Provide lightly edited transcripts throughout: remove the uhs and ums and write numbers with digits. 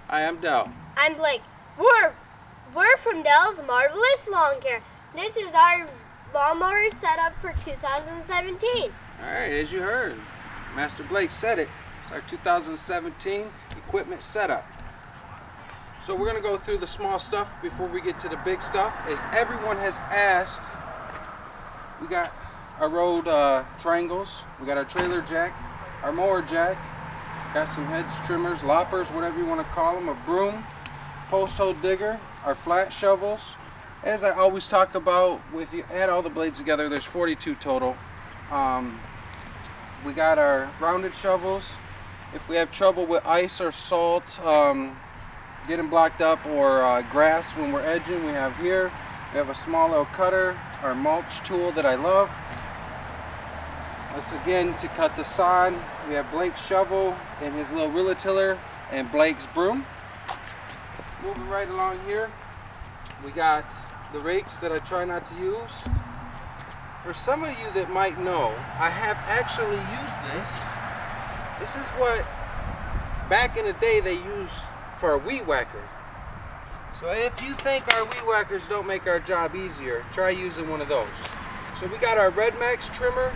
Hi, I'm Dell. I'm Blake. We're from Dell's Marvelous Lawn Care. This is our lawnmower setup for 2017. Alright, as you heard, Master Blake said it. It's our 2017 equipment setup. So we're going to go through the small stuff before we get to the big stuff. As everyone has asked, we got our road triangles, we got our trailer jack, our mower jack, got some hedge trimmers, loppers, whatever you want to call them, a broom, post hole digger, our flat shovels. As I always talk about, if you add all the blades together, there's 42 total. We got our rounded shovels. If we have trouble with ice or salt getting blocked up, or grass when we're edging, we have here. We have a small little cutter, our mulch tool that I love. This again to cut the sod. We have Blake's shovel and his little rototiller and Blake's broom. Moving right along here, we got the rakes that I try not to use. For some of you that might know, I have actually used this. This is what back in the day they used for a weed whacker. So if you think our weed whackers don't make our job easier, try using one of those. So we got our Red Max trimmer,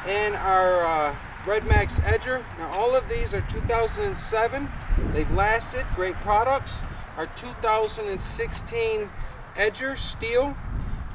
and our Red Max edger. Now all of these are 2007. They've lasted, great products. Our 2016 edger, steel.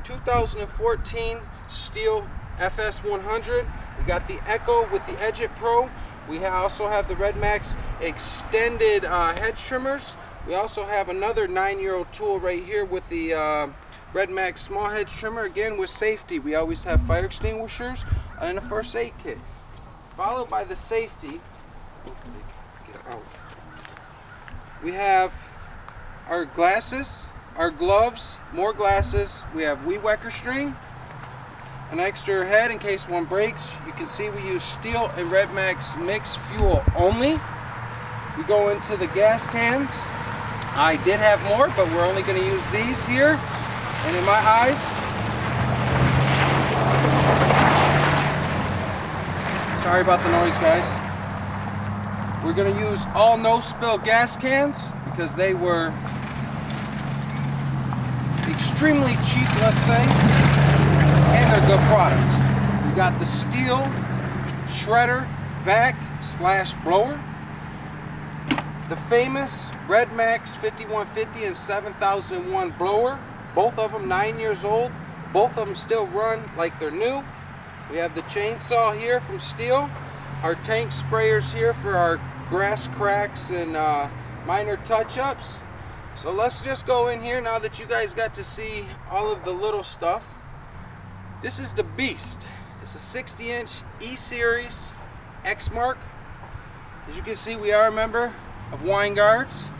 2014 steel FS100. We got the Echo with the Edgit Pro. We also have the Red Max extended hedge trimmers. We also have another 9-year-old tool right here with the Red Max small hedge trimmer, again with safety. We always have fire extinguishers and a first aid kit. Followed by the safety, we have our glasses, our gloves, more glasses. We have weed whacker string, an extra head in case one breaks. You can see we use steel and Red Max mixed fuel only. We go into the gas cans. I did have more, but we're only going to use these here. And in my eyes, sorry about the noise, guys. We're going to use all no-spill gas cans because they were extremely cheap, let's say, and they're good products. We got the steel shredder vac / blower, the famous Red Max 5150 and 7001 blower. Both of them 9 years old. Both of them still run like they're new. We have the chainsaw here from Steel. Our tank sprayers here for our grass cracks and minor touch-ups. So let's just go in here now that you guys got to see all of the little stuff. This is the Beast. It's a 60-inch E-Series X-Mark. As you can see, we are a member of Winegard's,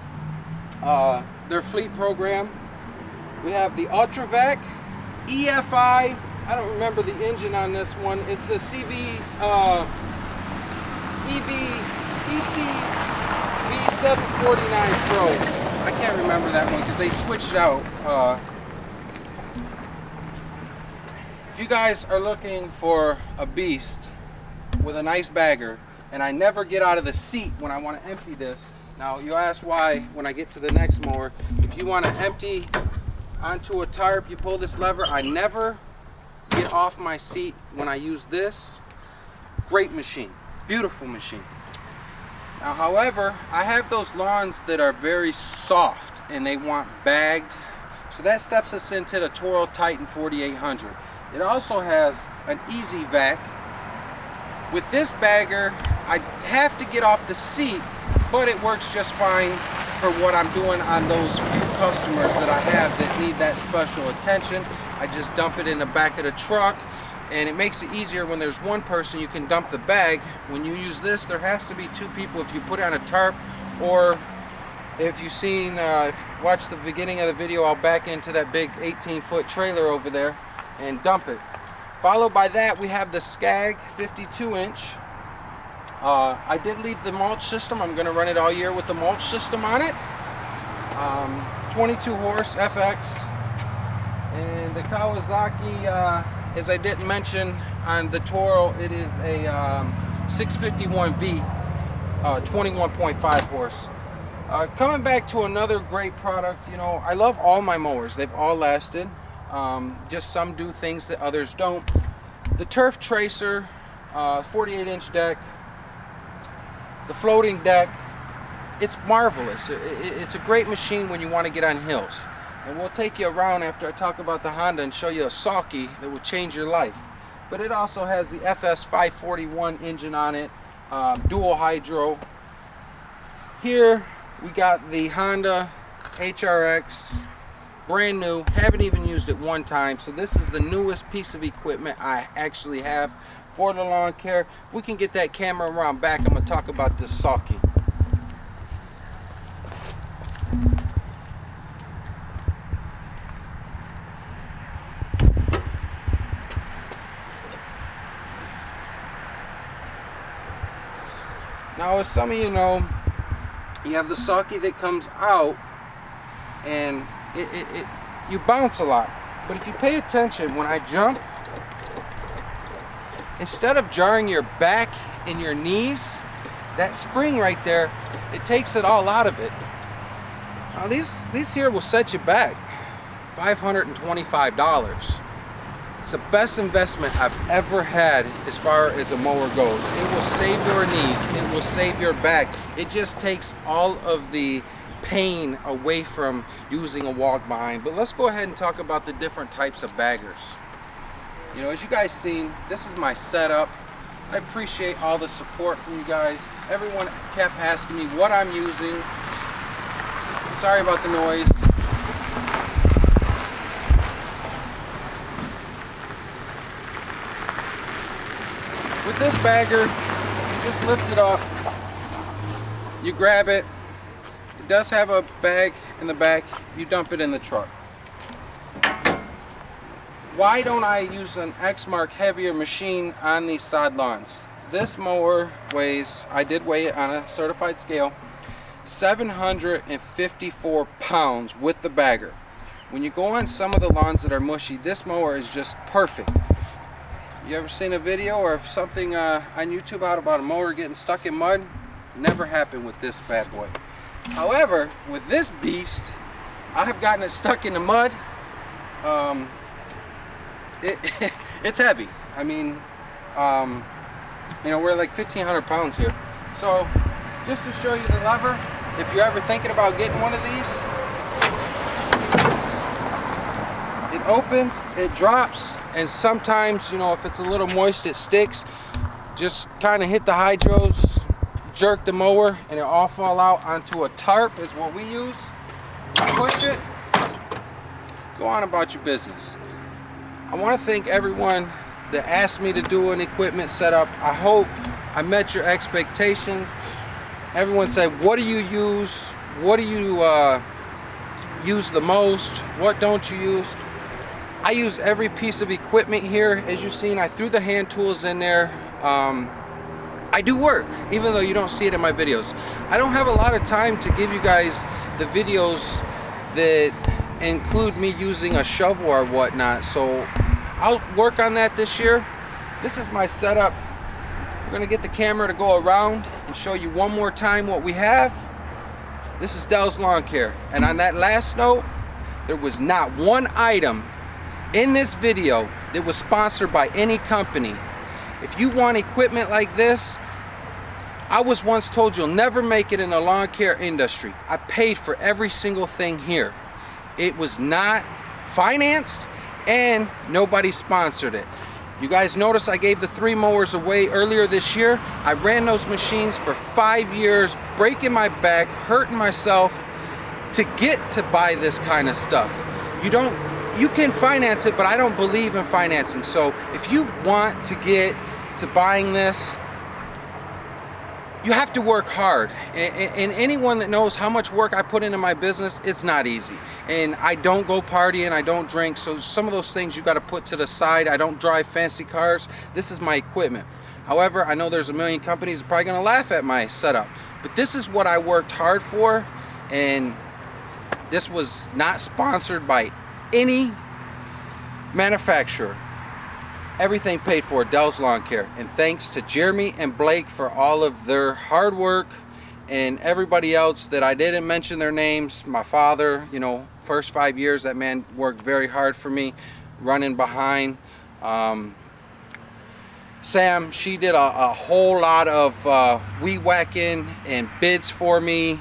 their fleet program. We have the UltraVac EFI. I don't remember the engine on this one. It's a EC V749 Pro. I can't remember that one because they switched it out. If you guys are looking for a beast with a nice bagger, and I never get out of the seat when I want to empty this. Now you'll ask why when I get to the next mower. If you want to empty onto a tarp, you pull this lever. I never get off my seat when I use this. Great machine, beautiful machine. Now however, I have those lawns that are very soft and they want bagged, so that steps us into the Toro Titan 4800. It also has an easy vac. With this bagger, I have to get off the seat, but it works just fine for what I'm doing on those few customers that I have that need that special attention. I just dump it in the back of the truck, and it makes it easier when there's one person. You can dump the bag. When you use this, there has to be two people if you put it on a tarp, or if you've seen, watch the beginning of the video, I'll back into that big 18-foot trailer over there and dump it. Followed by that, we have the Skag 52-inch. I did leave the mulch system. I'm going to run it all year with the mulch system on it. 22 horse FX. And the Kawasaki, as I didn't mention on the Toro, it is a 651V. 21.5 horse. Coming back to another great product, you know, I love all my mowers. They've all lasted. Just some do things that others don't. The Turf Tracer, 48-inch deck, the floating deck, it's marvelous. It's a great machine when you want to get on hills. And we'll take you around after I talk about the Honda and show you a Sulky that will change your life. But it also has the FS 541 engine on it, dual hydro. Here we got the Honda HRX, brand new, haven't even used it one time. So this is the newest piece of equipment I actually have for the lawn care. If we can get that camera around back, I'm going to talk about this Sulky. Now, as some of you know, you have the Sulky that comes out and you bounce a lot. But if you pay attention, when I jump, instead of jarring your back and your knees, that spring right there, it takes it all out of it. Now these here will set you back $525. It's the best investment I've ever had as far as a mower goes. It will save your knees, it will save your back. It just takes all of the pain away from using a walk behind. But let's go ahead and talk about the different types of baggers. You know, as you guys seen, this is my setup. I appreciate all the support from you guys. Everyone kept asking me what I'm using. Sorry about the noise. With this bagger, you just lift it up, you grab it. It does have a bag in the back. You dump it in the truck. Why don't I use an Exmark heavier machine on these sod lawns? This mower weighs, I did weigh it on a certified scale, 754 pounds with the bagger. When you go on some of the lawns that are mushy, this mower is just perfect. You ever seen a video or something on YouTube about a mower getting stuck in mud? Never happened with this bad boy. However, with this beast, I have gotten it stuck in the mud. It's heavy. I mean, you know, we're like 1,500 pounds here. So, just to show you the lever, if you're ever thinking about getting one of these, it opens, it drops, and sometimes, you know, if it's a little moist, it sticks. Just kind of hit the hydros, jerk the mower, and it all fall out onto a tarp is what we use. Push it, go on about your business. I want to thank everyone that asked me to do an equipment setup. I hope I met your expectations. Everyone said, what do you use? What do you use the most? What don't you use? I use every piece of equipment here. As you've seen, I threw the hand tools in there. I do work, even though you don't see it in my videos. I don't have a lot of time to give you guys the videos that include me using a shovel or whatnot, so I'll work on that this year. This is my setup. We're gonna get the camera to go around and show you one more time what we have. This is Dell's Lawn Care, and on that last note, there was not one item in this video that was sponsored by any company. If you want equipment like this, I was once told you'll never make it in the lawn care industry. I paid for every single thing here. It was not financed and nobody sponsored it. You guys notice I gave the 3 mowers away earlier this year. I ran those machines for 5 years, breaking my back, hurting myself to get to buy this kind of stuff. You can finance it, but I don't believe in financing. So if you want to get to buying this, you have to work hard. And anyone that knows how much work I put into my business, it's not easy. And I don't go partying, I don't drink, so some of those things you got to put to the side. I don't drive fancy cars. This is my equipment. However, I know there's a million companies that are probably going to laugh at my setup, but this is what I worked hard for, and this was not sponsored by any manufacturer. everything paid for, Dell's Lawn Care. And thanks to Jeremy and Blake for all of their hard work, and everybody else that I didn't mention their names. My father, you know, first 5 years, that man worked very hard for me, running behind. Sam, she did a whole lot of weed whacking and bids for me.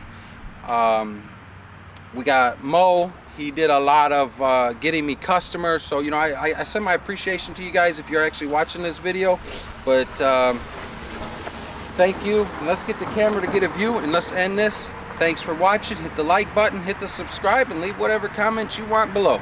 We got Mo. He did a lot of getting me customers. So, you know, I send my appreciation to you guys if you're actually watching this video. But thank you. And let's get the camera to get a view, and let's end this. Thanks for watching. Hit the like button, hit the subscribe, and leave whatever comments you want below.